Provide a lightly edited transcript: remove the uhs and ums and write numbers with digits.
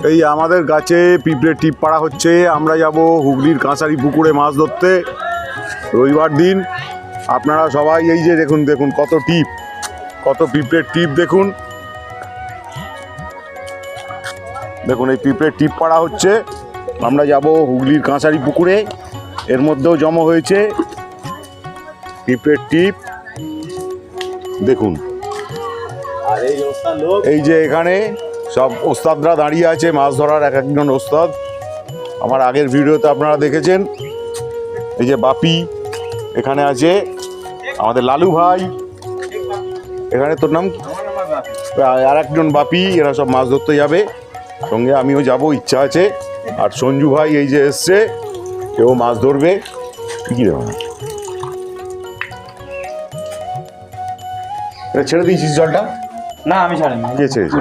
এই আমাদের গাছে পিঁপড়ে টিপ পাড়া হচ্ছে। আমরা যাব হুগলির কাঁসারি পুকুরে মাছ ধরতে রবিবার দিন। আপনারা সবাই এই যে দেখুন দেখুন কত টিপ, কত পিঁপড়ের টিপ দেখুন। দেখুন এই পিঁপড়ের টিপ পাড়া হচ্ছে। আমরা যাব হুগলির কাঁসারি পুকুরে। এর মধ্যেও জমা হয়েছে পিঁপড়ের টিপ দেখুন। এই যে এখানে সব ওস্তাদরা দাঁড়িয়ে আছে, মাছ ধরার এক একজন ওস্তাদ। আমার আগের ভিডিওতে আপনারা দেখেছেন। এই যে বাপি এখানে আছে, আমাদের লালু ভাই এখানে, তোর নাম? আর একজন বাপি। এরা সব মাছ ধরতে যাবে, সঙ্গে আমিও যাব, ইচ্ছা আছে। আর সঞ্জু ভাই এই যে এসছে, এও মাছ ধরবে। কি রে ছেড়ে দিয়েছিস জলটা? না আমি ছাড়িনি। কে ছেড়েছে?